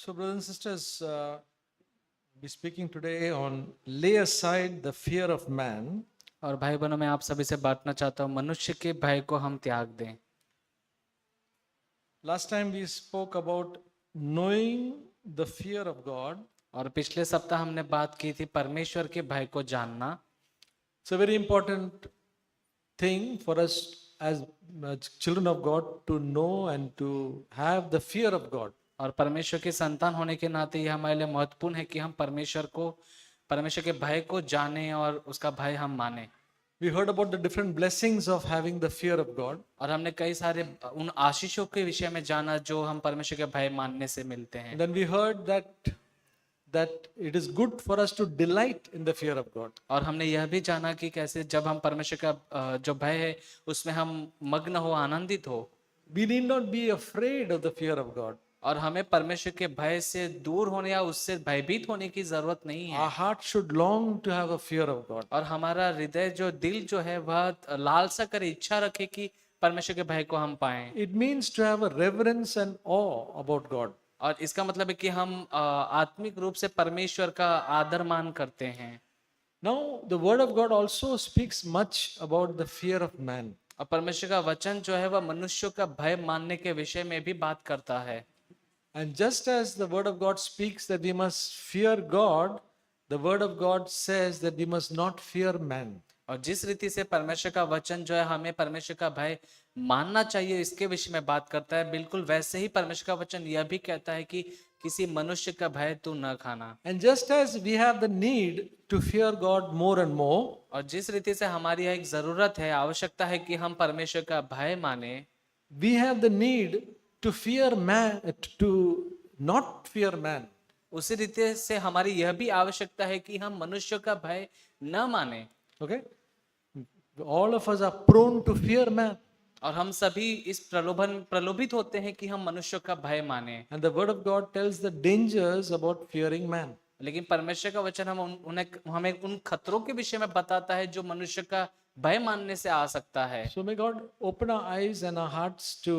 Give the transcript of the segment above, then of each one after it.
So, brothers and sisters, we're speaking today on lay aside the fear of man. और भाई बहनों मैं आप सभी से बांटना चाहता हूँ मनुष्य के भय को हम त्याग दें। Last time we spoke about knowing the fear of God. और पिछले सप्ताह हमने बात की थी परमेश्वर के भय को जानना। It's a very important thing for us as children of God to know and to have the fear of God. और परमेश्वर के संतान होने के नाते यह हमारे लिए महत्वपूर्ण है कि हम परमेश्वर के भय को जाने और उसका भय हम माने। We heard about the different blessings of having the fear of God. और हमने कई सारे उन आशीषों के विषय में जाना जो हम परमेश्वर के भय मानने से मिलते हैं। And then we heard that it is good for us to delight in the fear of God. और हमने यह भी जाना कि कैसे जब हम परमेश्वर का जो भय है उसमें हम मग्न हो, आनंदित हो। We need not be afraid of the fear of God. और हमें परमेश्वर के भय से दूर होने या उससे भयभीत होने की जरूरत नहीं है। Our heart should long to have a fear of God. और हमारा हृदय दिल जो है वह लालसा करे, इच्छा रखे कि परमेश्वर के भय को हम पाएं। It means to have a reverence and awe about God. और इसका मतलब है कि हम आत्मिक रूप से परमेश्वर का आदर मान करते हैं। Now, the word of God also speaks much about the fear of man. और परमेश्वर का वचन जो है वह मनुष्यों का भय मानने के विषय में भी बात करता है। And just as the word of God speaks that we must fear God, the word of God says that we must not fear man. और जिस रीति से परमेश्वर का वचन जो है हमें परमेश्वर का भय मानना चाहिए इसके विषय में बात करता है, बिल्कुल वैसे ही परमेश्वर का वचन यह भी कहता है कि किसी मनुष्य का भय तू न खाना। And just as we have the need to fear God more and more, और जिस रीति से हमारी एक जरूरत है, आवश्यकता है कि हम परमेश्वर का भय माने, we have the need to fear man, to not fear man. उसी रीति से हमारी यह भी आवश्यकता है कि हम मनुष्य का भय न माने। Okay? All of us are prone to fear man. और हम सभी इस प्रलोभित होते हैं कि हम मनुष्य का भय माने। And the word of God tells the dangers about fearing man. लेकिन परमेश्वर का वचन हमें उन खतरों के विषय में बताता है जो मनुष्य का भय मानने से आ सकता है। So may God open our eyes and our hearts to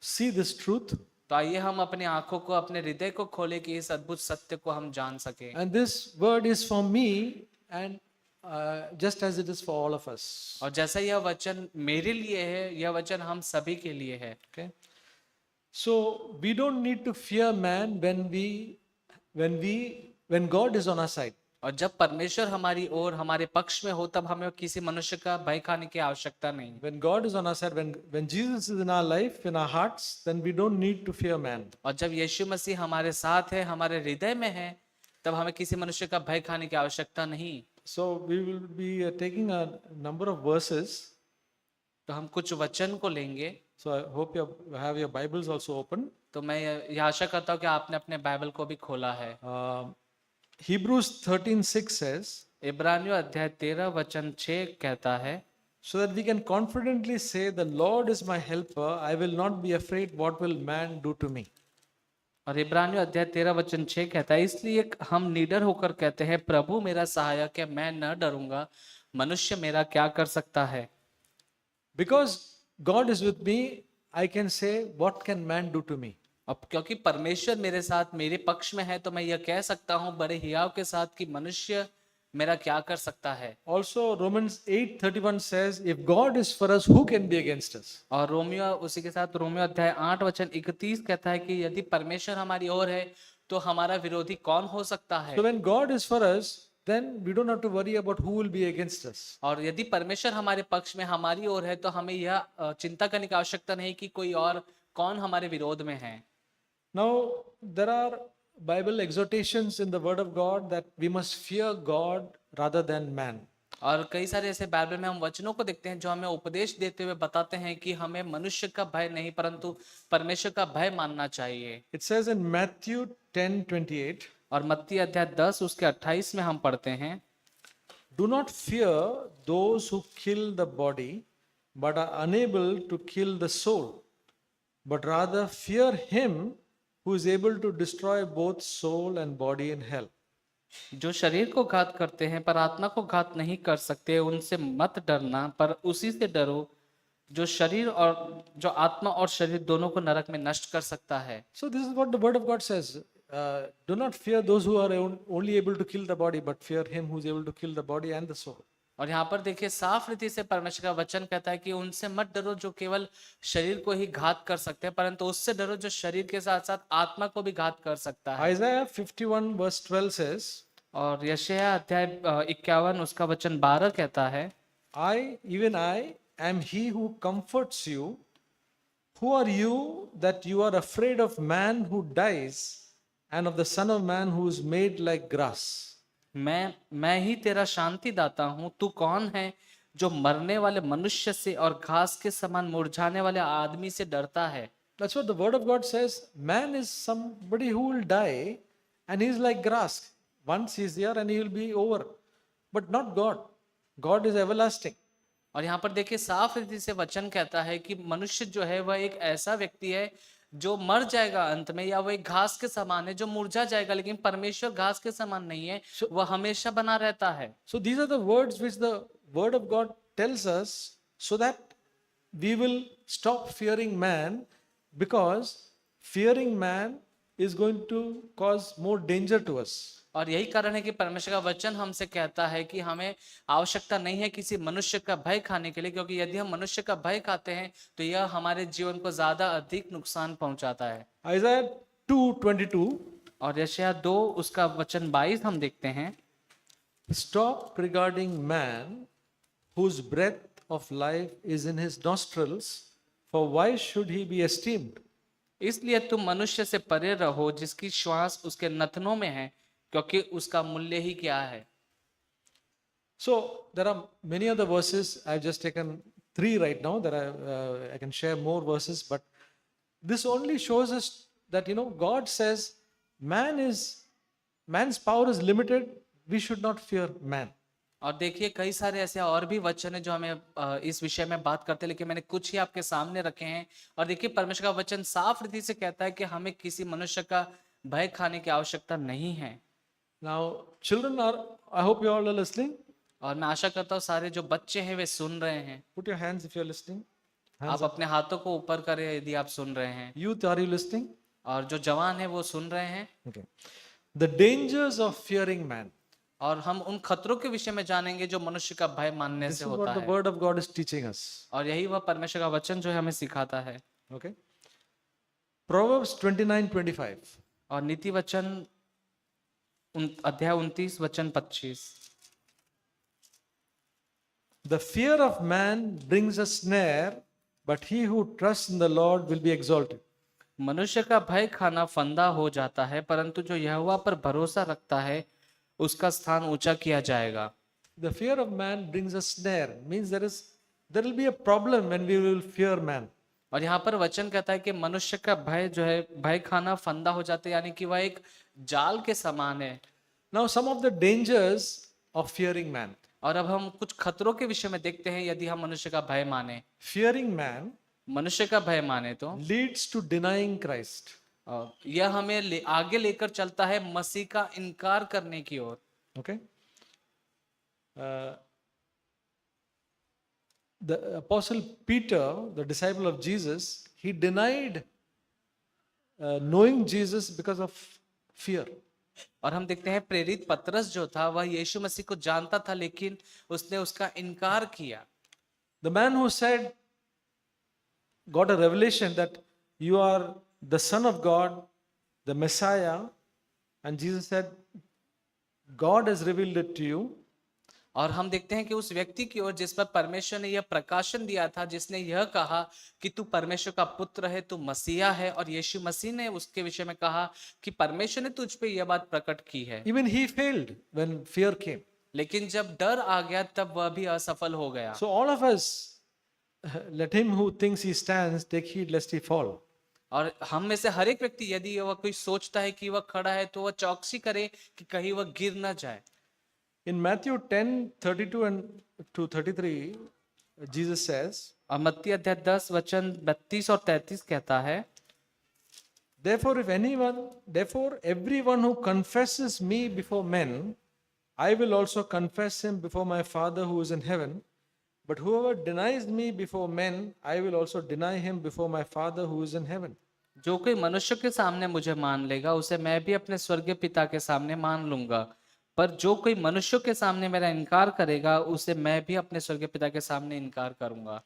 see this truth. तो आइए हम अपनी आंखों को, अपने हृदय को खोले कि इस अद्भुत सत्य को हम जान सके। And this word is for me and just as it is for all of us. और जैसा यह वचन मेरे लिए है, यह वचन हम सभी के लिए है। Okay? So we don't need to fear man when God is on our side. और जब परमेश्वर हमारी ओर हमारे पक्ष में हो तब हमें किसी मनुष्य का भय खाने की आवश्यकता नहीं। When God is on our side, when Jesus is in our life, in our hearts, then we don't need to fear man. और जब यीशु मसीह हमारे साथ है, हमारे हृदय में है, तब हमें किसी मनुष्य का भय खाने की आवश्यकता नहीं। So we will be taking a number of verses. तो हम कुछ वचन को लेंगे। So I hope you have your Bibles also open. तो मैं यह आशा करता हूँ कि आपने अपने बाइबल को भी खोला है। Hebrews 13:6 says, इब्रानियों अध्याय 13 वचन 6 कहता है, so that we can confidently say, the Lord is my helper, I will not be afraid what will man do to me. और इब्रानियों अध्याय 13 वचन 6 कहता है, इसलिए हम निडर होकर कहते हैं, प्रभु मेरा सहायक है, मैं न डरूंगा, मनुष्य मेरा क्या कर सकता है। Because God is with me, I can say, what can man do to me? अब क्योंकि परमेश्वर मेरे साथ, मेरे पक्ष में है, तो मैं यह कह सकता हूं बड़े हियाव के साथ कि मनुष्य मेरा क्या कर सकता है। Also Romans 8:31 says, if God is for us, who can be against us? और उसी के साथ रोमियो अध्याय 8 वचन 31 कहता है कि यदि परमेश्वर हमारी ओर है तो हमारा विरोधी कौन हो सकता है। So when God is for us, then we don't have to worry about who will be against us. और यदि परमेश्वर हमारे पक्ष में, हमारी ओर है, तो हमें यह चिंता करने की आवश्यकता नहीं कि कोई और कौन हमारे विरोध में है। Now there are Bible exhortations in the word of God that we must fear God rather than man. और कई सारे ऐसे बाइबल में हम वचनों को देखते हैं जो हमें उपदेश देते हुए बताते हैं कि हमें मनुष्य का भय नहीं परंतु परमेश्वर का भय मानना चाहिए। It says in Matthew 10:28, और मत्ती अध्याय 10 उसके 28 में हम पढ़ते हैं, do not fear those who kill the body but are unable to kill the soul, but rather fear him who is able to destroy both soul and body in hell. जो शरीर को घात करते हैं पर आत्मा को घात नहीं कर सकते, उनसे मत डरना, पर उसी से डरो जो आत्मा और शरीर दोनों को नरक में नष्ट कर सकता है। So this is what the word of God says. do not fear those who are only able to kill the body, but fear him who is able to kill the body and the soul. और यहाँ पर देखिए साफ रीति से परमेश्वर का वचन कहता है कि उनसे मत डरो जो केवल शरीर को ही घात कर सकते हैं, परंतु उससे डरो जो शरीर के साथ साथ आत्मा को भी घात कर सकता है। Isaiah 51 verse 12 says, और यशायाह अध्याय 51 उसका वचन 12 कहता है, even I am he who comforts you. Who are you that you are afraid of man who dies and of the Son of Man who is made like grass? मैं ही तेरा शांति दाता हूँ, तू कौन है जो मरने वाले मनुष्य से और घास के समान मुरझाने वाले आदमी से डरता है। That's what the word of God says. Man is somebody who will die and he is like grass. Once he is there and he will be over. But not God. God is everlasting. और यहाँ पर देखिए साफ रीति से वचन कहता है कि मनुष्य जो है वह एक ऐसा व्यक्ति है जो मर जाएगा अंत में, या वह एक घास के समान है जो मुरझा जाएगा, लेकिन परमेश्वर घास के समान नहीं है, वह हमेशा बना रहता है। So these are the words which the word of God tells us so that we will stop fearing man, because fearing man is going to cause more danger to us. और यही कारण है कि परमेश्वर का वचन हमसे कहता है कि हमें आवश्यकता नहीं है किसी मनुष्य का भय खाने के लिए, क्योंकि यदि हम मनुष्य का भय खाते हैं तो यह हमारे जीवन को ज्यादा अधिक नुकसान पहुंचाता है। Isaiah 2:22 और यशायाह 2 उसका वचन 22 हम देखते हैं, Stop regarding man whose breath of life is in his nostrils, for why should he be esteemed? इसलिए तुम मनुष्य से परे रहो जिसकी श्वास उसके नथनों में है, क्योंकि उसका मूल्य ही क्या है। So there are many other verses. I've just taken 3 right now. That I can share more verses, but this only shows us that God says man's power is limited. We should not fear man. और देखिए कई सारे ऐसे और भी वचन है जो हमें इस विषय में बात करते हैं, लेकिन मैंने कुछ ही आपके सामने रखे हैं। और देखिए परमेश्वर का वचन साफ रीति से कहता है कि हमें किसी मनुष्य का भय खाने की आवश्यकता नहीं है। Now, children I hope you all are listening. और मैं आशा करता हूँ सारे जो बच्चे हैं वे सुन रहे हैं। Put your hands if you are listening. आप अपने हाथों को ऊपर करें यदि आप सुन रहे हैं। Youth, are you listening? और जो जवान है वो सुन रहे हैं। Okay. The dangers of fearing man. और हम उन खतरों के विषय में जानेंगे जो मनुष्य का भय मानने This से is होता what the है। word of God is teaching us. और यही वह परमेश्वर का वचन जो है हमें सिखाता है। Okay. Proverbs 29:25. और नीति वचन अध्याय 29 वचन 25। The fear of man brings a snare, but he who trusts in the Lord will be exalted. मनुष्य का भय खाना फंदा हो जाता है, परंतु जो यहोवा पर भरोसा रखता है उसका स्थान ऊंचा किया जाएगा। The fear of man brings a snare, means there will be a problem when we will fear man. और यहाँ पर वचन कहता है कि मनुष्य का भय जो है भय खाना फंदा हो जाता है, यानी कि वह एक जाल के समान है। Now some of the dangers of fearing man. और अब हम कुछ खतरों के विषय में देखते हैं यदि हम मनुष्य का भय माने। Fearing man मनुष्य का भय माने तो leads to denying Christ. यह हमें आगे लेकर चलता है मसीह का इनकार करने की ओर। Okay. The apostle Peter, the disciple of Jesus, he denied knowing Jesus because of fear. और हम देखते हैं प्रेरित पतरस जो था वह यीशु मसीह को जानता था, लेकिन उसने उसका इनकार किया। The man who said, got a revelation that you are the Son of God, the Messiah, and Jesus said, God has revealed it to you. और हम देखते हैं कि उस व्यक्ति की ओर जिस पर परमेश्वर ने यह प्रकाशन दिया था, जिसने यह कहा कि तू परमेश्वर का पुत्र है, तू मसीहा है, और यीशु मसीह ने उसके विषय में कहा कि परमेश्वर ने तुझ पे यह बात प्रकट की है। Even he failed when fear came. लेकिन जब डर आ गया तब वह भी असफल हो गया। So all of us, let him who thinks he stands take heed lest he fall. और हम में से हर एक व्यक्ति यदि वह कोई सोचता है कि वह खड़ा है तो वह चौकसी करे कि कहीं वह गिर ना जाए। In Matthew 10:32 and to 33, Jesus says, और मत्ती अध्याय 10 वचन 32 और 33 कहता है, Therefore everyone who confesses me before men, I will also confess him before my Father who is in heaven. But whoever denies me before men, I will also deny him before my Father who is in heaven. जो कोई मनुष्य के सामने मुझे मान लेगा उसे मैं भी अपने स्वर्गीय पिता के सामने मान लूंगा, पर जो कोई मनुष्यों के सामने मेरा इनकार करेगा उसे मैं भी अपने स्वर्गीय पिता के सामने इनकार करूंगा।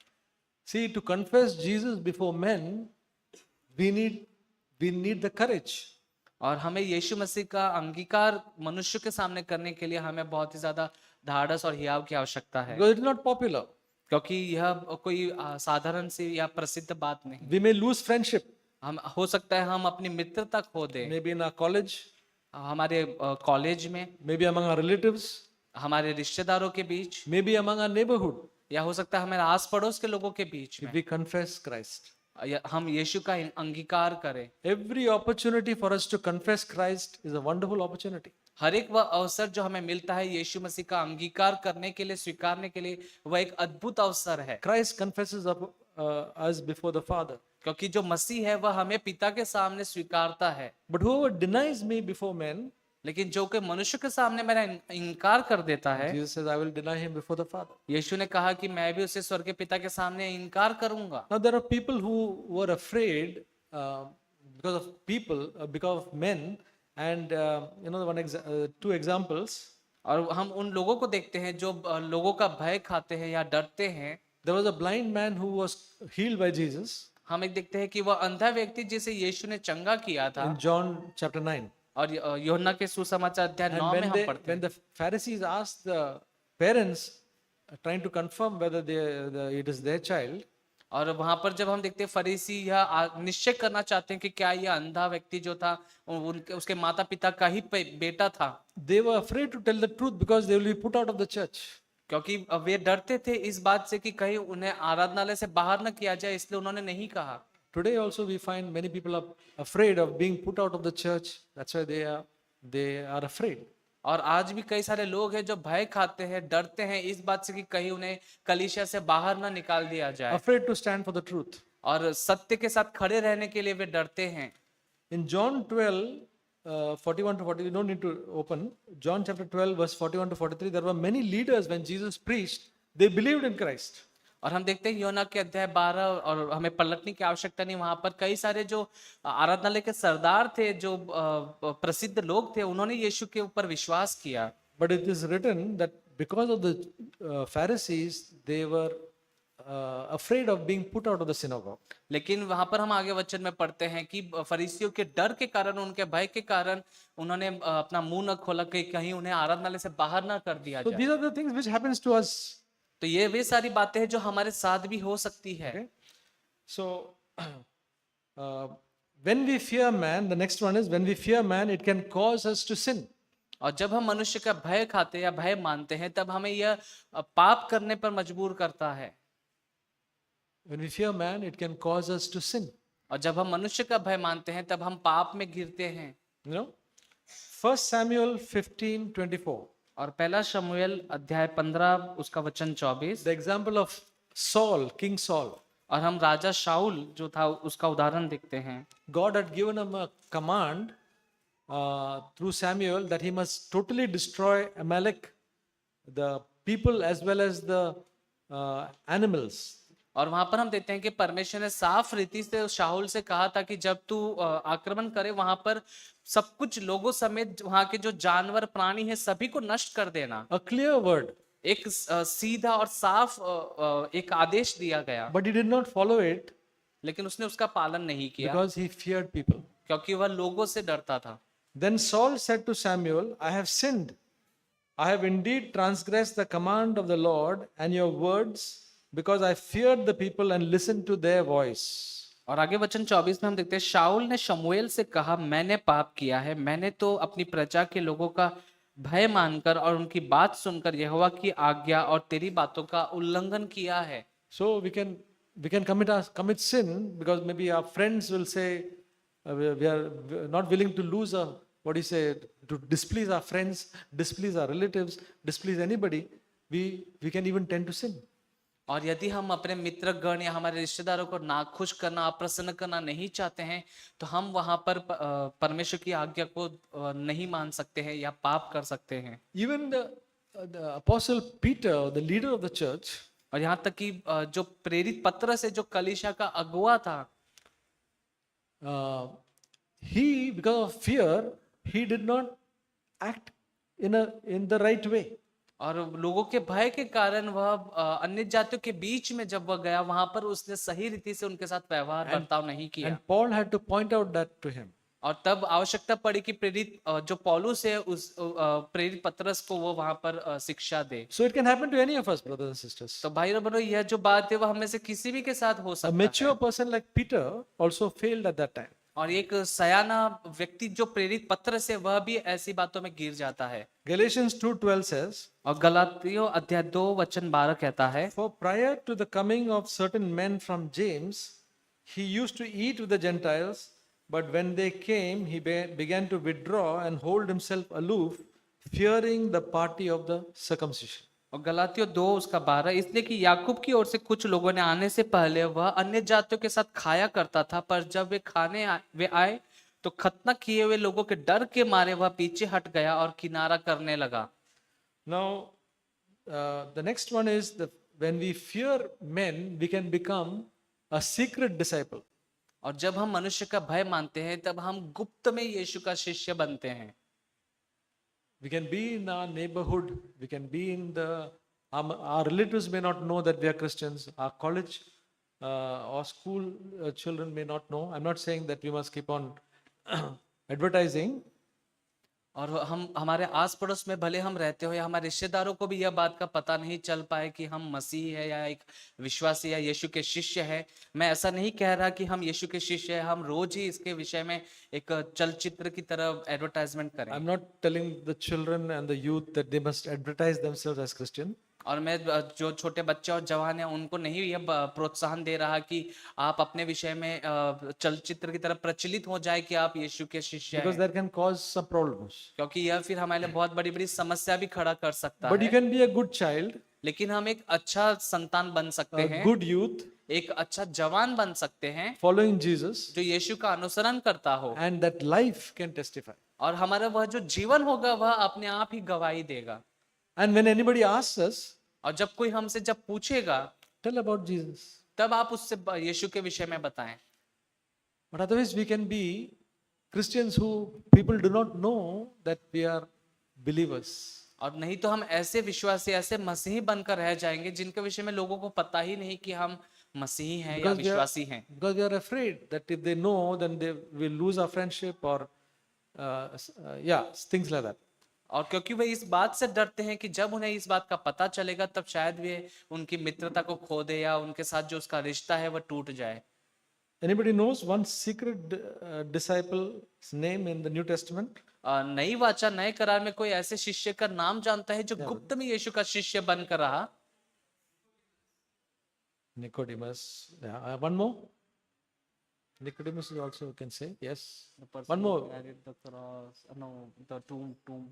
See, to confess Jesus before men, we need the courage. और हमें यीशु मसीह का अंगीकार मनुष्य के सामने करने के लिए हमें बहुत ही ज्यादा ढाढ़स और हियाव की आवश्यकता है, Because it's not popular. क्योंकि यह कोई साधारण सी या प्रसिद्ध बात नहीं। We may lose friendship, हम हो सकता है हम अपनी मित्रता खो दें, maybe in our college, हमारे कॉलेज में, maybe among our relatives, हमारे रिश्तेदारों के बीच, maybe among our neighborhood, या हो सकता है हमारे आस पड़ोस के लोगों के बीच if में we confess Christ. हम यीशु का अंगीकार करें। Every opportunity for us to confess Christ is a wonderful opportunity. हर एक वह अवसर जो हमें मिलता है यीशु मसीह का अंगीकार करने के लिए, स्वीकारने के लिए, वह एक अद्भुत अवसर है, Christ confesses us before the Father. क्योंकि जो मसीह है वह हमें पिता के सामने स्वीकारता है। But whoever denies me before men, लेकिन जो कि मनुष्य के सामने मेरा इनकार कर देता है, Jesus says, I will deny him before the Father. यीशु ने कहा कि मैं भी उसे स्वर्गीय पिता के सामने इनकार करूंगा। Now, there are people who were afraid because of people, because of men, and two examples. और हम उन लोगों को देखते हैं जो लोगों का भय खाते हैं या डरते हैं। There was a blind man who was healed by Jesus हम एक देखते हैं कि वह अंधा व्यक्ति जिसे यीशु ने चंगा किया था, in John chapter 9. और यूहन्ना के सुसमाचार अध्याय 9 में हम पढ़ते When the Pharisees asked the parents, trying to confirm whether it is their child, और वहां पर जब हम देखते हैं फरीसी यह निश्चय करना चाहते हैं कि क्या यह अंधा व्यक्ति जो था उनके उसके माता पिता का ही बेटा था, they were afraid to tell the truth because they will be put out of the church. क्योंकि वे डरते थे इस बात से कि कहीं उन्हें आराधनालय से बाहर न किया जाए, इसलिए उन्होंने नहीं कहा। Today also we find many people are afraid of being put out of the church. That's why they are afraid. और आज भी कई सारे लोग हैं जो भय खाते हैं, डरते हैं इस बात से कि कहीं उन्हें कलीसिया से बाहर ना निकाल दिया जाए, Afraid to stand for the truth. और सत्य के साथ खड़े रहने के लिए वे डरते हैं। In John 12, 41 to 40, you don't need to open. John chapter 12, verse 41 to 43, there were many leaders when Jesus preached, they believed in Christ. और हम देखते हैं योना के अध्याय 12, और हमें पलटने की आवश्यकता नहीं, वहां पर कई सारे जो आराधनालय के सरदार थे, जो प्रसिद्ध लोग थे, उन्होंने यीशु के ऊपर विश्वास किया। But it is written that because of the Pharisees, they were afraid of being put out of the synagogue. लेकिन वहां पर हम आगे वचन में पढ़ते हैं कि फरीसियों के डर के कारण, उनके भय के कारण उन्होंने अपना मुंह न खोला कि कहीं उन्हें आराधनालय से बाहर ना कर दिया So जाए। these are the things which happens to us. तो ये वे सारी बातें हैं जो हमारे साथ भी हो सकती है। Okay? So when we fear man, the next one is when we fear man, it can cause us to sin. और जब हम मनुष्य का भय खाते या भय मानते हैं तब हमें यह पाप करने पर मजबूर करता है। When we fear man, it can cause us to sin. और जब हम मनुष्य का भय मानते हैं तब हम पाप में गिरते हैं। You know, 1 Samuel 15:24. और पहला शमूएल अध्याय 15 उसका वचन 24। The example of Saul, King Saul. और हम राजा शाऊल जो था उसका उदाहरण देखते हैं। God had given him a command through Samuel that he must totally destroy Amalek, the people as well as the animals. और वहां पर हम देखते हैं कि परमेश्वर ने साफ रीति से शाऊल से कहा था कि जब तू आक्रमण करे वहां पर सब कुछ लोगों समेत वहां के जो जानवर प्राणी है सभी को नष्ट कर देना। A clear word. एक सीधा और साफ एक आदेश दिया गया, But he did not follow it लेकिन उसने उसका पालन नहीं किया because he feared people. क्योंकि वह लोगों से डरता था। Then Saul said to Samuel, I have sinned. I have indeed transgressed the command of the Lord and your words, because I feared the people and listened to their voice. और आगे वचन 24 में हम देखते हैं शाऊल ने शमूएल से कहा, मैंने पाप किया है, मैंने तो अपनी प्रजा के लोगों का भय मानकर और उनकी बात सुनकर यहोवा की आज्ञा और तेरी बातों का उल्लंघन किया है। So we can commit sin because maybe our friends will say we are not willing to lose to displease our friends, displease our relatives, displease anybody. We can even tend to sin. और यदि हम अपने मित्र गण या हमारे रिश्तेदारों को नाखुश करना, अप्रसन्न करना नहीं चाहते हैं तो हम वहां पर परमेश्वर की आज्ञा को नहीं मान सकते हैं या पाप कर सकते हैं। Even the apostle Peter, the leader of the church, और यहाँ तक कि जो प्रेरित पत्रस है जो कलीसिया का अगुवा था, he, because of fear, he did not act in the right way. और लोगों के भय के कारण वह अन्य जातियों के बीच में जब वह गया वहां पर उसने सही रीति से उनके साथ व्यवहार बर्ताव नहीं किया। And Paul had to point out that to him. और तब आवश्यकता पड़ी कि प्रेरित जो पौलुस है उस प्रेरित पतरस को वो वहां पर शिक्षा दे। So it can happen to any of us, brothers and sisters. तो भाई और बहनों, यह जो बात है वह हमें से किसी भी के साथ हो A सकता है। mature person like Peter also failed at that time. और एक सयाना व्यक्ति जो प्रेरित पतरस है वह भी ऐसी बातों में गिर जाता है। Galatians 2:12 says, और गलातियों अध्याय 2 वचन 12 कहता है, for prior to the coming of certain men from James, he used to eat with the Gentiles, but when they came, he began to withdraw and hold himself aloof, fearing the party of the circumcision. और गलातियों 2 उसका 12, इसलिए कि याकूब की ओर से कुछ लोगों ने आने से पहले वह अन्य जातियों के साथ खाया करता था, पर जब वे आए तो खतना किए हुए लोगों के डर के मारे वह पीछे हट गया और किनारा करने लगा। Now, the next one is when we fear men, we can become a secret disciple. और जब हम मनुष्य का भय मानते हैं तब हम गुप्त में यीशु का शिष्य बनते हैं। We can be in our neighborhood, we can be in our relatives may not know that we are Christians, our college or school children may not know. I'm not saying that we must keep on advertising. और हम हमारे आस पड़ोस में भले हम रहते हो या हमारे रिश्तेदारों को भी यह बात का पता नहीं चल पाए कि हम मसीह है या एक विश्वासी या यीशु के शिष्य है। मैं ऐसा नहीं कह रहा कि हम यीशु के शिष्य है, हम रोज ही इसके विषय में एक चलचित्र की तरह एडवर्टाइजमेंट करें। I'm not telling the children and the youth that they must advertise themselves as Christian. और मैं जो छोटे बच्चे और जवान हैं उनको नहीं यह प्रोत्साहन दे रहा कि आप अपने विषय में चलचित्र की तरह प्रचलित हो जाए कि आप यीशु के शिष्य हैं, Because that can cause some problems. क्योंकि यह फिर हमारे लिए बहुत बड़ी बड़ी समस्या भी खड़ा कर सकता But you है। can be a good child, लेकिन हम एक अच्छा संतान बन सकते a हैं, good youth, एक अच्छा जवान बन सकते हैं following Jesus, जो यीशु का अनुसरण करता हो, and that life can testify. और हमारा वह जो जीवन होगा वह अपने आप ही गवाही देगा। And when anybody asks us, और जब कोई हमसे जब पूछेगा tell about Jesus. तब आप उससे यीशु के विषय में बताएं। But otherwise, we can be Christians who people do not know that we are believers. और नहीं तो हम ऐसे विश्वासी ऐसे मसीही बनकर रह जाएंगे जिनके विषय में लोगों को पता ही नहीं कि हम मसीही हैं या विश्वासी हैं। Because we are afraid that if they know, then they will lose our friendship or things like that. और क्योंकि वे इस बात से डरते हैं कि जब उन्हें इस बात का पता चलेगा तब शायद वे उनकी मित्रता को खो दे या उनके साथ जो उसका रिश्ता है वह टूट जाए। Anybody knows one secret disciple's name in the New Testament? नई वाचा नए करार में कोई ऐसे शिष्य का नाम जानता है जो गुप्त में यीशु का शिष्य बनकर रहा? Nicodemus. Yeah, one more. Nicodemus is also, you can say, yes. One more. The tomb.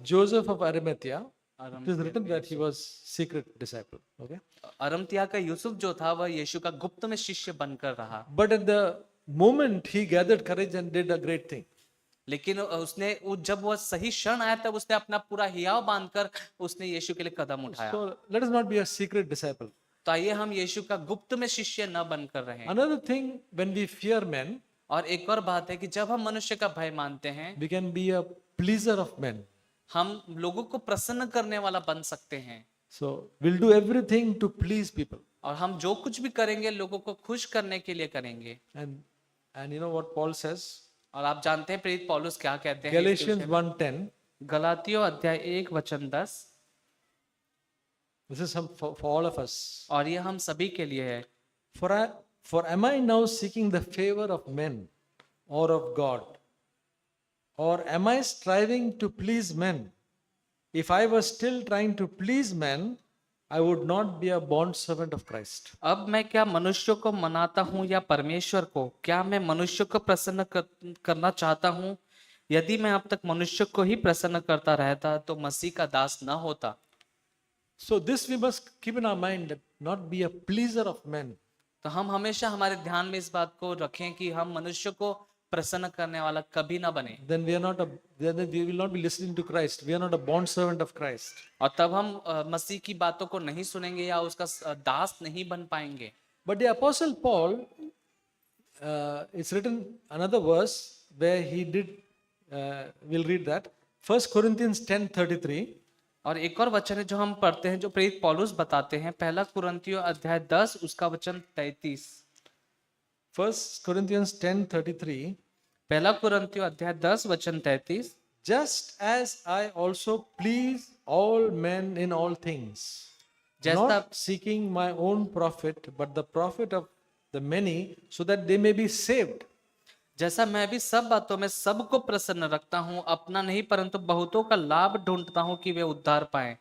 Joseph of Arimathea. It is written that he was secret disciple. Okay. अरमतिया का यूसुफ जो था वह यीशु का गुप्त में शिष्य बनकर रहा। But at the moment he gathered courage and did a great thing. लेकिन उसने जब वह सही क्षण आया तब उसने अपना पूरा हियाव बांधकर उसने यीशु के लिए कदम उठाया। So let us not be a secret disciple. तो आइए हम यीशु का गुप्त में शिष्य न बनकर रहें। Another thing, when we fear men, और एक और बात है कि जब हम मनुष्य का भय मानते हैं we can be a pleaser of men. हम लोगों को प्रसन्न करने वाला बन सकते हैं। So we'll do everything to please people. और हम जो कुछ भी करेंगे लोगों को खुश करने के लिए करेंगे। And you know what Paul says? और आप जानते हैं प्रेरित पौलुस क्या कहते हैं? Galatians 1:10. गलातियों अध्याय 1 वचन 10। This is for all of us. और ये हम सभी के लिए है। For am I now seeking the favor of men or of God? Or am I striving to please men? If I was still trying to please men, I would not be a bond servant of Christ. अब मैं क्या मनुष्यों को मनाता हूँ या परमेश्वर को? क्या मैं मनुष्य को प्रसन्न करना चाहता हूँ? यदि मैं अब तक मनुष्य को ही प्रसन्न करता रहता तो मसीह का दास न होता। So this we must keep in our mind, that not be a pleaser of men. तो हम हमेशा हमारे ध्यान में इस बात को रखें कि हम मनुष्य को प्रसन्न करने वाला कभी ना बने। Then we will not be listening to Christ. We are not a bond servant of Christ. और तब हम मसीह की बातों को नहीं सुनेंगे या उसका दास नहीं बन पाएंगे। But the apostle Paul it's written another verse where he did, we'll read that. 1 Corinthians 10:33. और एक और वचन है जो हम पढ़ते हैं, जो प्रेरित पौलुस बताते हैं, पहला कुरिन्थियों अध्याय 10 उसका वचन 33। 1 Corinthians 10:33. पहला कुरिन्थियों अध्याय 10 वचन 33। Just as I also please all men in all things, जैसा not seeking my own profit, but the profit of the many, so that they may be saved. जैसा मैं भी सब बातों में सबको प्रसन्न रखता हूँ, अपना नहीं परंतु बहुतों का लाभ ढूंढता हूँ कि वे उद्धार पाएं।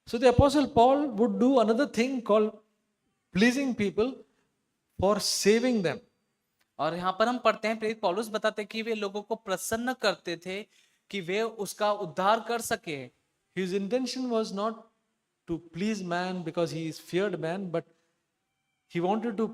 So the Apostle Paul would do another thing called pleasing people for saving them. और यहाँ पर हम पढ़ते हैं प्रेरित पौलुस बताते हैं कि वे लोगों को प्रसन्न करते थे कि वे उसका उद्धार कर सके। His intention was not to please man because he is feared man, but he wanted to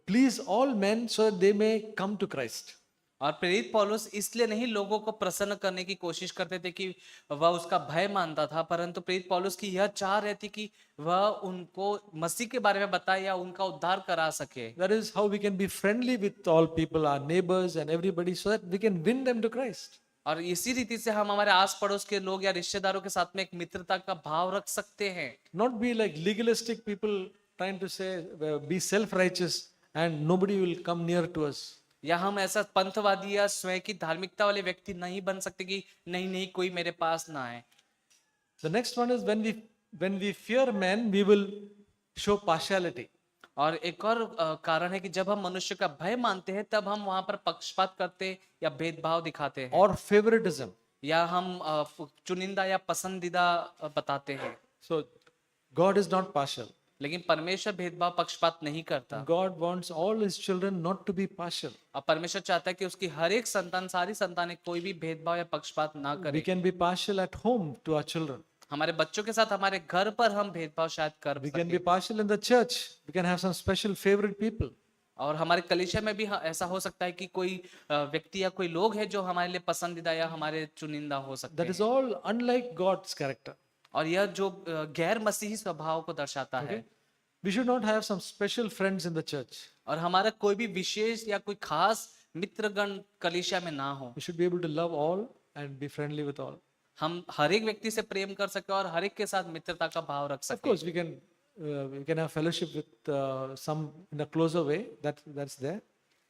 please all men so that they may come to Christ. और प्रेरित पौलुस इसलिए नहीं लोगों को प्रसन्न करने की कोशिश करते थे कि वह उसका भय मानता था, परंतु प्रेरित पौलुस की यह चाह रहती कि वह उनको मसीह के बारे में बताए या उनका उद्धार करा सके। That is how we can be friendly with all people, our neighbors and everybody, so that we can win them to Christ. और इसी रीति से हम हमारे आस पड़ोस के लोग या रिश्तेदारों के साथ में एक मित्रता का भाव रख सकते हैं। Not be like legalistic people trying to say, be self-righteous and nobody will come near to us. या हम ऐसा पंथवादी या स्वयं की धार्मिकता वाले व्यक्ति नहीं बन सकते कि नहीं नहीं कोई मेरे पास ना आए। The next one is when we fear men, we will show partiality. और एक और कारण है कि जब हम मनुष्य का भय मानते हैं तब हम वहां पर पक्षपात करते या भेदभाव दिखाते हैं, Or favoritism. या हम चुनिंदा या पसंदीदा बताते हैं। So God is not partial. लेकिन परमेश्वर भेदभाव पक्षपात नहीं करता। God wants all his children not to be partial. और परमेश्वर चाहता है कि उसकी हर एक संतान, सारी संतानें कोई भी भेदभाव या पक्षपात ना We करे। can be partial at home to our children. हमारे बच्चों के साथ हमारे घर पर हम भेदभाव शायद कर We can सके। be partial in the church. We can have some special favorite people. और हमारे कलीसिया में भी ऐसा हो सकता है कि कोई व्यक्ति या कोई लोग है जो हमारे लिए पसंदीदा या हमारे चुनिंदा हो सकते That हैं। is all unlike God's character. और यह जो गैर मसीही स्वभाव को दर्शाता है। We should not have some special friends in the church. और हमारा कोई भी विशेष या कोई खास मित्रगण कलीसिया में ना हो। We should be able to love all and be friendly with all. हम हर एक व्यक्ति से प्रेम कर सके और हर एक के साथ मित्रता का भाव रख Of सके। course, we can have fellowship with some in a closer way. That's there.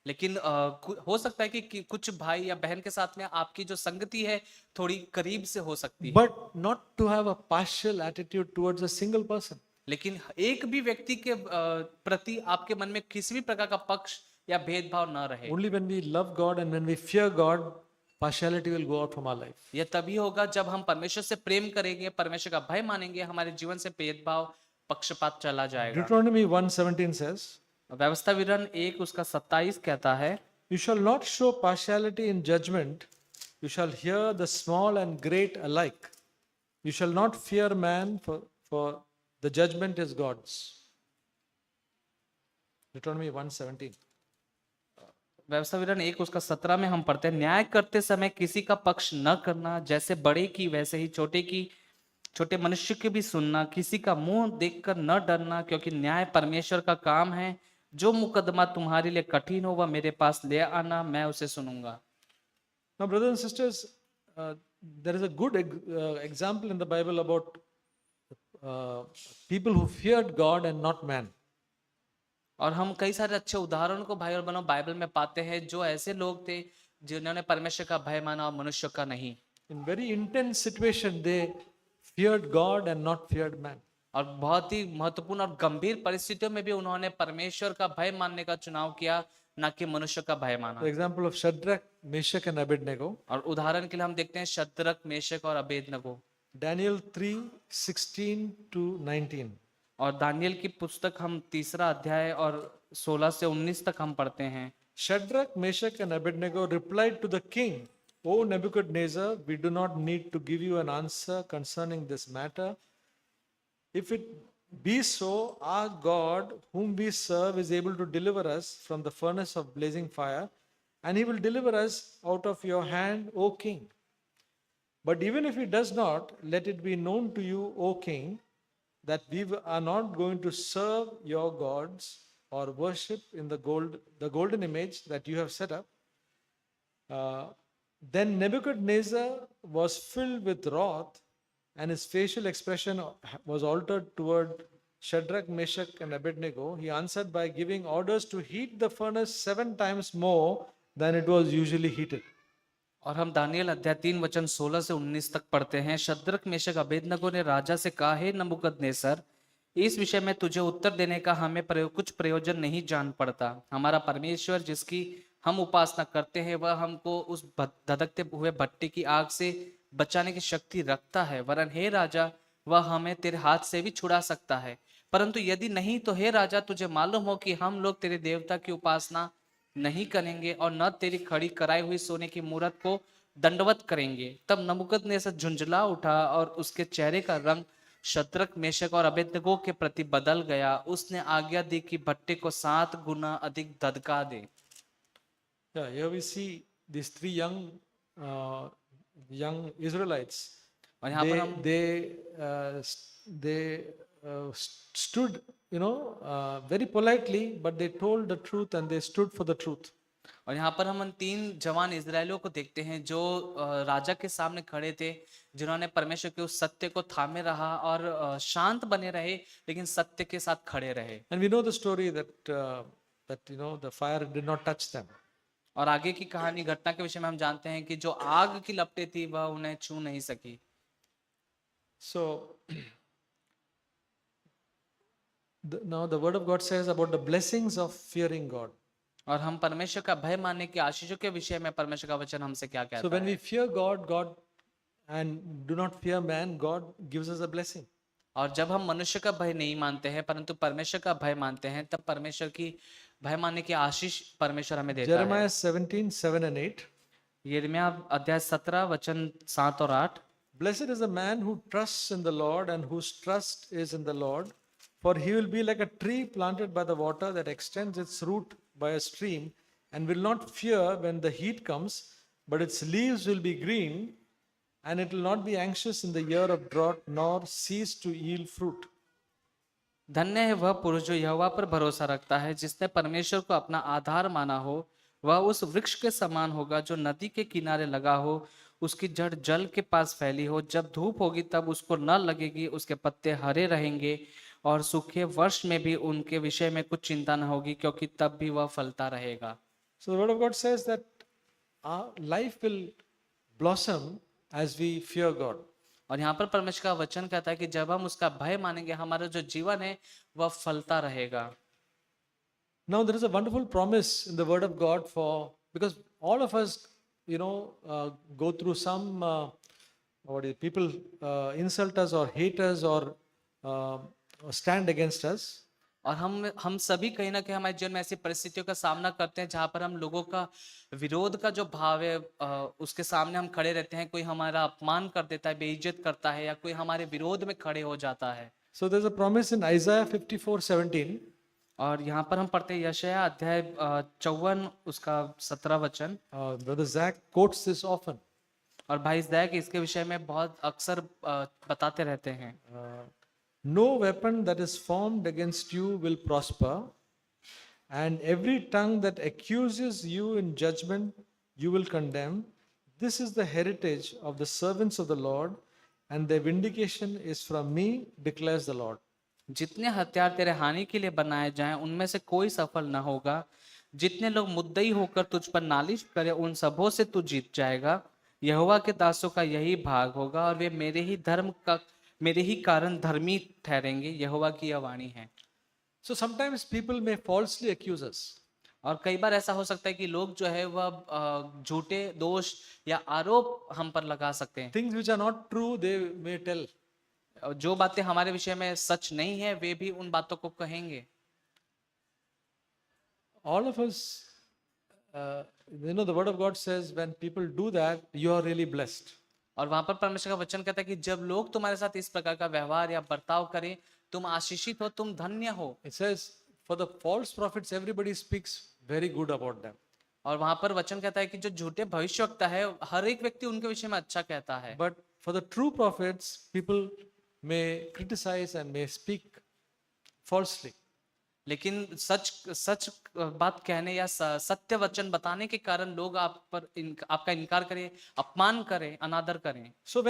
लेकिन हो सकता है कि कुछ भाई या बहन के साथ में आपकी जो संगति है थोड़ी करीब से हो सकती है, But not to have a partial attitude towards a single person. लेकिन एक भी व्यक्ति के प्रति आपके मन में किसी भी प्रकार का पक्ष या भेदभाव ना रहे। Only when we love God and when we fear God, partiality will go out from our life. यह तभी होगा जब हम परमेश्वर से प्रेम करेंगे, परमेश्वर का भय मानेंगे, हमारे जीवन से भेदभाव पक्षपात चला जाएगा। Deuteronomy 1:17 says, व्यवस्था विवरण 1 उसका 27 कहता है, "You shall not show partiality in judgment. You shall hear the small and great alike. You shall not fear man, for the judgment is God's." Deuteronomy 1:17. व्यवस्था विवरण 1 उसका 17 में हम पढ़ते हैं, न्याय करते समय किसी का पक्ष न करना, जैसे बड़े की वैसे ही छोटे की, छोटे मनुष्य की भी सुनना, किसी का मुंह देखकर न डरना, क्योंकि न्याय परमेश्वर का काम है। जो मुकदमा तुम्हारे लिए कठिन हो वह मेरे पास ले आना, मैं उसे सुनूंगा। Now, brothers and sisters, there is a good example in the Bible about people who feared God and not man. और हम कई सारे अच्छे उदाहरण को भाई और बहनों बाइबल में पाते हैं जो ऐसे लोग थे जिन्होंने परमेश्वर का भय माना और मनुष्य का नहीं। In very intense situation, they feared God and not feared man. और बहुत ही महत्वपूर्ण और गंभीर परिस्थितियों में भी उन्होंने परमेश्वर का भय मानने का चुनाव किया, ना कि मनुष्य का भय माना। The example of Shadrach, Meshach and Abednego. और उदाहरण के लिए हम देखते हैं शद्रक, मेशक और अबेदनगो। Daniel 3:16-19. और दानियल की पुस्तक हम 3 अध्याय और 16 से 19 तक हम पढ़ते हैं। Shadrach, Meshach and Abednego replied to the king, "O Nebuchadnezzar, we do not need to give you an answer concerning this matter. If it be so, our God, whom we serve, is able to deliver us from the furnace of blazing fire, and he will deliver us out of your hand, O king. But even if he does not, let it be known to you, O king, that we are not going to serve your gods or worship in the golden image that you have set up. Then Nebuchadnezzar was filled with wrath, and his facial expression was altered toward Shadrach, Meshach, and Abednego. He answered by giving orders to heat the furnace 7 times more than it was usually heated. और हम Daniel अध्याय 3 वचन 16 से 19 तक पढ़ते हैं। Shadrach Meshach Abednego ने राजा से कहा, हे नबूकदनेस्सर, इस विषय में तुझे उत्तर देने का हमें कुछ प्रयोजन नहीं जान पड़ता। हमारा परमेश्वर जिसकी हम उपासना करते हैं वह हमको उस धधकते हुए भट्टी की आग से बचाने की शक्ति रखता है, वरन हे राजा वह हमें तेरे हाथ से भी छुड़ा सकता है। परंतु यदि नहीं तो हे राजा तुझे मालूम हो कि हम लोग तेरे देवता की उपासना नहीं करेंगे और न तेरी खड़ी कराई हुई सोने की मूरत को दंडवत करेंगे। तब नबूकदनेस्सर झुंझला उठा और उसके चेहरे का रंग शद्रक, मेशक और अबेदनगो के प्रति बदल गया। उसने आज्ञा दी कि भट्टे को 7 गुना अधिक धधका दे। Yeah, here we see these 3 young Israelites. और यहाँ पर हम They stood, very politely, but they told the truth and they stood for the truth. और यहाँ पर हम उन 3 जवान इजरायलियों को देखते हैं जो राजा के सामने खड़े थे, जिन्होंने परमेश्वर के उस सत्य को थामे रहा और शांत बने रहे, लेकिन सत्य के साथ खड़े रहे। And we know the story that the fire did not touch them. और आगे की कहानी घटना के विषय में हम जानते हैं कि जो आग की लपटें थी वह उन्हें छू नहीं सकी। So now the word of God says about the blessings of fearing God. और हम परमेश्वर का भय मानने की आशीषों के विषय में परमेश्वर का वचन हमसे क्या कहता So when है। we fear God and do not fear man, God gives us a blessing. और जब हम मनुष्य का भय नहीं मानते हैं परंतु परमेश्वर का भय मानते हैं, तब परमेश्वर की भय मानने की आशीष परमेश्वर हमें देता है। Jeremiah 17:7 and 8. यिर्मयाह अध्याय 17 वचन 7 और 8। Blessed is the man who trusts in the Lord and whose trust is in the Lord, for he will be like a tree planted by the water that extends its root by a stream and will not fear when the heat comes, but its leaves will be green, and it will not be anxious in the year of drought nor cease to yield fruit. धन्य है वह पुरुष जो यहोवा पर भरोसा रखता है, जिसने परमेश्वर को अपना आधार माना हो। वह उस वृक्ष के समान होगा जो नदी के किनारे लगा हो, उसकी जड़ जल के पास फैली हो। जब धूप होगी तब उसको न लगेगी, उसके पत्ते हरे रहेंगे और सूखे वर्ष में भी उनके विषय में कुछ चिंता न होगी, क्योंकि तब भी वह फलता रहेगा। So the word of God says that our life will blossom as we fear God. और यहाँ पर परमेश्वर का वचन कहता है कि जब हम उसका भय मानेंगे, हमारा जो जीवन है वह फलता रहेगा। Now there is a wonderful promise in the word of God because all of us, go through some people insult us or hate us or stand against us. और हम सभी कहीं ना कहीं हमारे जीवन में ऐसी परिस्थितियों का सामना करते हैं जहां पर हम लोगों का विरोध का जो भाव है उसके सामने हम खड़े रहते हैं। कोई हमारा अपमान कर देता है, बेइज्जत करता है, या कोई हमारे विरोध में खड़े हो जाता है। So there's a promise in Isaiah 54:17. और यहाँ पर हम पढ़ते हैं यशायाह अध्याय 54 उसका 17 वचन। Brother Zach quotes this often. और भाई जैक इसके विषय में बहुत अक्सर बताते रहते हैं। No weapon that is formed against you will prosper, and every tongue that accuses you in judgment you will condemn. This is the heritage of the servants of the Lord, and their vindication is from me, declares the Lord. जितने हथियार तेरे हानि के लिए बनाए जाएं उनमें से कोई सफल न होगा। जितने लोग मुद्दई होकर तुझ पर नालिश करे उन सबों से तू जीत जाएगा। यहोवा के दासों का यही भाग होगा और वे मेरे ही कारण धर्मी ठहरेंगे। यहोवा की यह वाणी है। So sometimes people may falsely accuse us. और कई बार ऐसा हो सकता है कि लोग जो है वह झूठे दोष या आरोप हम पर लगा सकते हैं। Things which are not true, they may tell. जो बातें हमारे विषय में सच नहीं है वे भी उन बातों को कहेंगे। All of us, the word of God says when people do that, you are really blessed. और वहां पर परमेश्वर का वचन कहता है कि जब लोग तुम्हारे साथ इस प्रकार का व्यवहार या बर्ताव करें, तुम आशीषित हो, तुम धन्य हो। It says, for the false prophets, everybody speaks very good about them. और वहां पर वचन कहता है कि जो झूठे भविष्यवक्ता है हर एक व्यक्ति उनके विषय में अच्छा कहता है। But for the true prophets, people may criticize and may speak falsely. लेकिन सच सच बात कहने या सत्य वचन बताने के कारण लोग आप पर आपका इनकार करें, अपमान करें, अनादर करें। So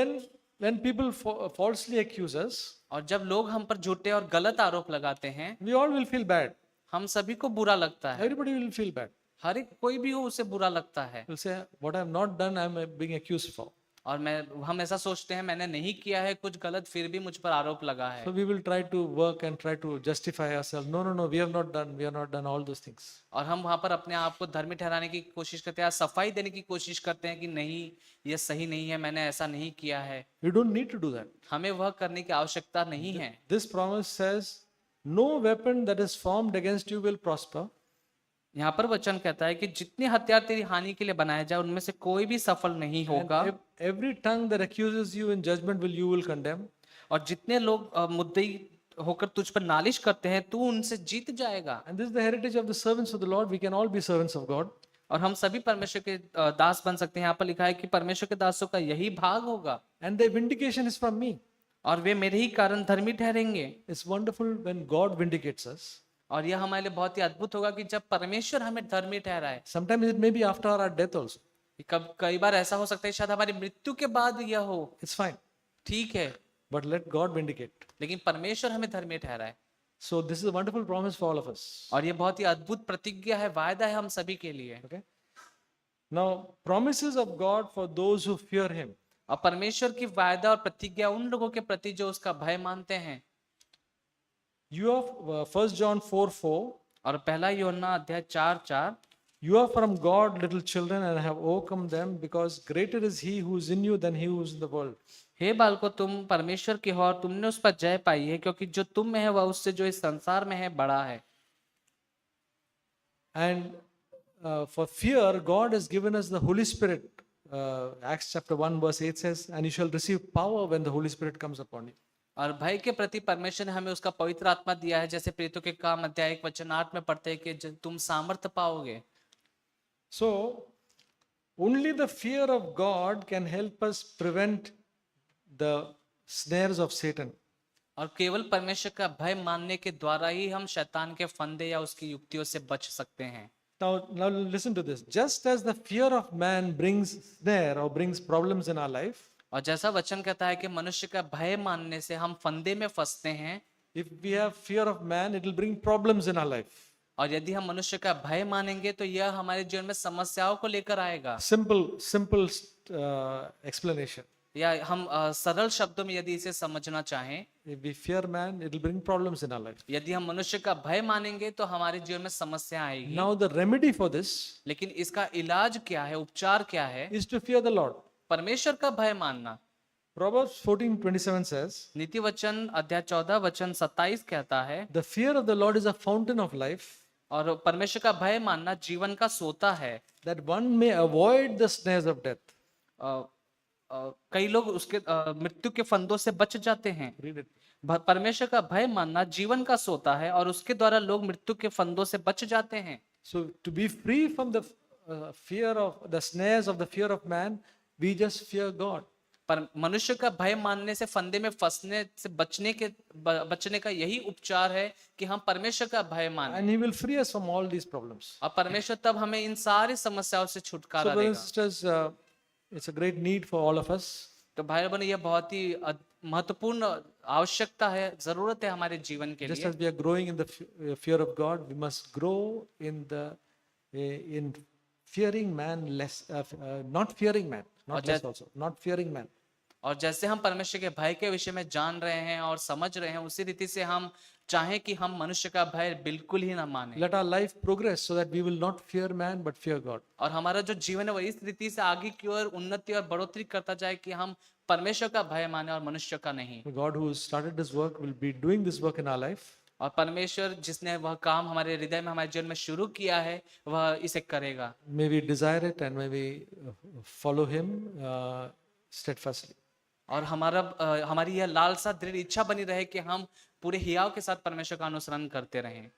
when people falsely accuse us, और जब लोग हम पर झूठे और गलत आरोप लगाते हैं, we all will feel bad. हम सभी को बुरा लगता है। Everybody will feel bad. हर एक कोई भी हो उसे बुरा लगता है। Will say, what I have not done, I am being accused for. और हम ऐसा सोचते हैं मैंने नहीं किया है कुछ गलत, फिर भी मुझ पर आरोप लगा है। So we will try to work and try to justify ourselves. No, no, no, we have not done all those things. और हम वहां पर अपने आप को धर्मी ठहराने की कोशिश करते हैं, सफाई देने की कोशिश करते हैं कि नहीं ये सही नहीं है, मैंने ऐसा नहीं किया है। We don't need to do that. हमें वह करने की आवश्यकता नहीं है। This promise says, no weapon that is formed against you will prosper. यहाँ पर वचन कहता है कि जितने हथियार तेरी हानि के लिए बनाए जाए उनमें से कोई भी सफल नहीं होगा। Every tongue that accuses you in judgment you will condemn. और जितने लोग मुद्दई होकर तुझ पर नालिश करते हैं तू उनसे जीत जाएगा। And this is the heritage of the servants of the Lord. We can all be servants of God. और हम सभी परमेश्वर के दास बन सकते हैं। यहाँ पर लिखा है कि परमेश्वर के दासों का यही भाग होगा। And the vindication is from me. और वे मेरे ही कारण धर्मी ठहरेंगे। It's wonderful when God vindicates us. और यह हमारे लिए बहुत ही अद्भुत होगा कि जब परमेश्वर हमें धर्मी ठहराए। Sometimes it may be after our death also. कई बार ऐसा हो सकता है शायद हमारी मृत्यु के बाद यह हो, It's fine. ठीक है, But let God vindicate. लेकिन परमेश्वर हमें धर्मी ठहराए। So this is a wonderful promise for all of us. और यह बहुत ही अद्भुत प्रतिज्ञा है, वायदा है हम सभी के लिए। Okay. Now promises of God for those who fear Him. और परमेश्वर की वायदा और प्रतिज्ञा उन लोगों के प्रति जो उसका भय मानते हैं। You have 1 John 4:4. और पहला यूहन्ना अध्याय 4:4। You are from God, little children, and have overcome them, because greater is He who is in you than he who is in the world. हे बालको तुम परमेश्वर के हो और तुमने उस पर जय पाई है, क्योंकि जो तुम में है वह उससे जो इस संसार में है बड़ा है। And for fear, God has given us the Holy Spirit. Acts chapter 1 verse 8 says, and you shall receive power when the Holy Spirit comes upon you. और भय के प्रति परमेश्वर ने हमें उसका पवित्र आत्मा दिया है, जैसे प्रेरितों के काम अध्याय 1:8 में पढ़ते हैं कि तुम सामर्थ्य पाओगे। So only the fear of God can help us prevent the snares of Satan. और केवल परमेश्वर का भय मानने के द्वारा ही हम शैतान के फंदे या उसकी युक्तियों से बच सकते हैं। Now listen to this. Just as the fear of man brings snare or brings problems in our life, और जैसा वचन कहता है कि मनुष्य का भय मानने से हम फंदे में फंसते हैं, if we have fear of man, it will bring problems in our life. और यदि हम मनुष्य का भय मानेंगे तो यह हमारे जीवन में समस्याओं को लेकर आएगा। Simple explanation. या हम सरल शब्दों में यदि इसे समझना चाहें, If we fear man, it will bring problems in our life. यदि हम मनुष्य का भय मानेंगे तो हमारे जीवन में समस्या आएगी। Now the remedy for this लेकिन इसका इलाज क्या है, उपचार क्या है? is to fear the Lord. परमेश्वर का भय मानना। Proverbs 14:27 says, नीति वचन अध्याय 14 वचन 27 कहता है, the fear of the Lord is a fountain of life, और परमेश्वर का भय मानना जीवन का सोता है, that one may avoid the snares of death. कई लोग उसके मृत्यु के फंदों से बच जाते हैं। Read it. परमेश्वर का भय मानना जीवन का सोता है और उसके द्वारा लोग मृत्यु के फंदों से बच जाते हैं। So to be free from the fear of the snares of the fear of man, we just fear God. पर मनुष्य का भय मानने से, फंदे में फंसने से बचने का यही उपचार है कि हम परमेश्वर का भय मानें। And He will free us from all these problems. और परमेश्वर तब हमें इन सारी समस्याओं से So छुटकारा brothers and देगा। sisters, it's a great need for all of us. तो भाई बहनों, यह बहुत ही महत्वपूर्ण आवश्यकता है, जरूरत है हमारे जीवन के Just लिए। as we are growing in the fear of God, we must grow in fearing man less, not fearing man, not less also, not fearing man. और जैसे हम परमेश्वर के भय के विषय में जान रहे हैं और समझ रहे हैं, उसी रीति से हम चाहें कि हम मनुष्य का भय बिल्कुल ही ना माने। Let our life progress so that we will not fear man but fear God. और हमारा जो जीवन है वो इस रीति से आगे की ओर उन्नति और बढ़ोतरी करता जाए कि हम परमेश्वर का भय माने और मनुष्य का नहीं। God who started this work will be doing this work in our life. और परमेश्वर जिसने वह काम हमारे हृदय में, हमारे जीवन में शुरू किया है, वह इसे करेगा। May we desire it and may we follow Him steadfastly. और हमारी यह लालसा, दृढ़ इच्छा बनी रहे कि हम पूरे हियाव के साथ परमेश्वर का अनुसरण करते रहें।